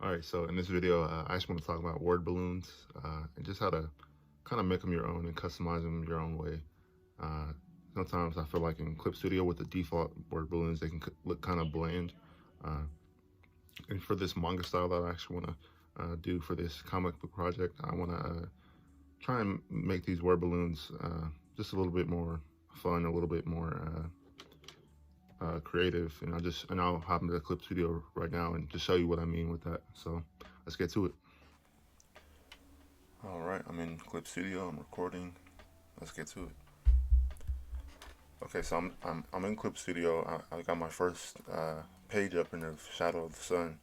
All right, so in this video, I just want to talk about word balloons and just how to kind of make them your own and customize them your own way. Uh, Sometimes I feel like in Clip Studio with the default word balloons, they can look kind of bland. Uh, and for this manga style that I actually want to do for this comic book project, I want to try and make these word balloons just a little bit more fun, a little bit more creative, and I'll hop into the Clip Studio right now and just show you what I mean with that. So let's get to it. All right, I'm in Clip Studio. I'm recording. Let's get to it. Okay, so I'm in Clip Studio. I got my first page up in the shadow of the sun,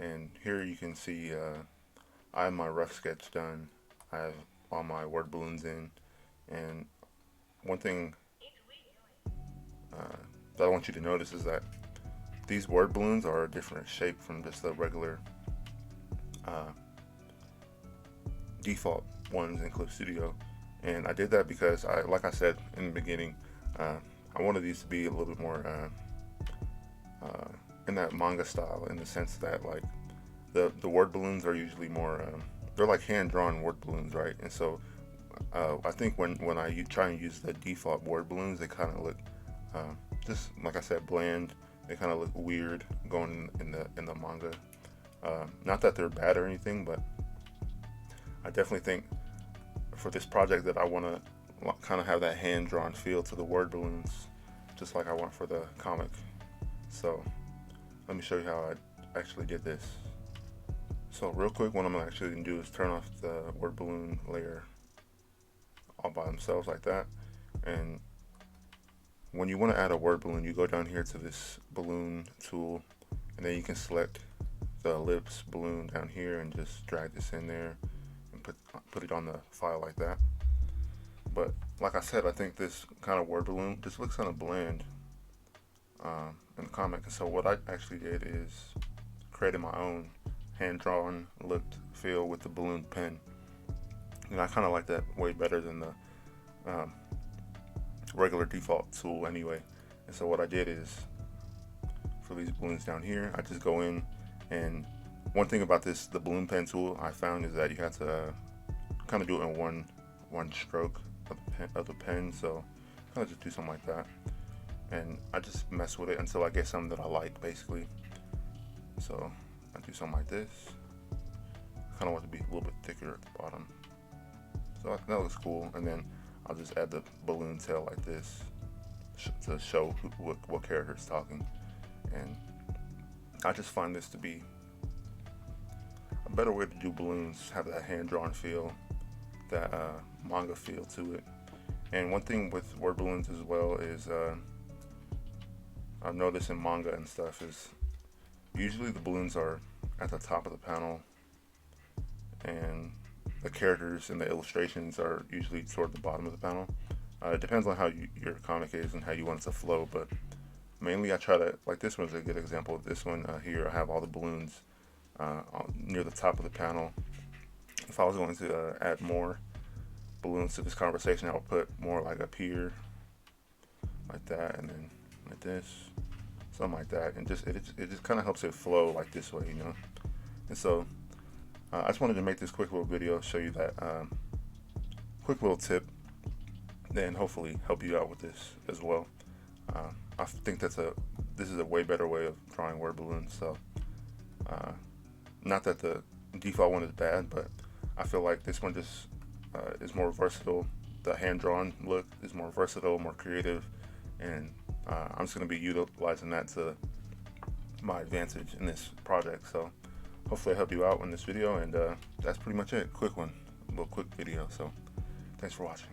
and here you can see I have my rough sketch done. I have all my word balloons in, and one thing that I want you to notice is that these word balloons are a different shape from just the regular uh, default ones in Clip Studio. And I did that because like I said in the beginning, I wanted these to be a little bit more in that manga style, in the sense that like the word balloons are usually more they're like hand drawn word balloons, right? And so I think when I try and use the default word balloons, they kind of look just like I said, bland. They kind of look weird going in the manga. Not that they're bad or anything, but I definitely think for this project that I want to kind of have that hand-drawn feel to the word balloons, just like I want for the comic. So let me show you how I actually did this. So real quick, what I'm actually going to do is turn off the word balloon layer all by themselves like that. And when you want to add a word balloon, you go down here to this balloon tool, and then you can select the ellipse balloon down here and just drag this in there and put it on the file like that. But like I said, I think this kind of word balloon just looks kind of bland in the comic. And so what I actually did is created my own hand-drawn looked feel with the balloon pen. And I kind of like that way better than the regular default tool anyway. And so what I did is, for these balloons down here, I just go in, and one thing about the balloon pen tool I found is that you have to kind of do it in one stroke of the pen. So kind of just do something like that, and I just mess with it until I get something that I like, basically. So I do something like this. I kind of want it to be a little bit thicker at the bottom, so that looks cool. And then I'll just add the balloon tail like this to show what character is talking. And I just find this to be a better way to do balloons, have that hand-drawn feel, that manga feel to it. And one thing with word balloons as well is I've noticed in manga and stuff is usually the balloons are at the top of the panel, and the characters and the illustrations are usually toward the bottom of the panel. It depends on how your comic is and how you want it to flow, but mainly I try to, like this one's a good example of this one. Here I have all the balloons near the top of the panel. If I was going to add more balloons to this conversation, I would put more like up here, like that, and then like this, something like that, and it just kind of helps it flow like this way, you know. And so I just wanted to make this quick little video, show you that quick little tip, and hopefully help you out with this as well. I think this is a way better way of drawing word balloons. So not that the default one is bad, but I feel like this one just is more versatile. The hand-drawn look is more versatile, more creative, and I'm just going to be utilizing that to my advantage in this project. So hopefully I help you out in this video, and that's pretty much it. Quick one, a little quick video. So thanks for watching.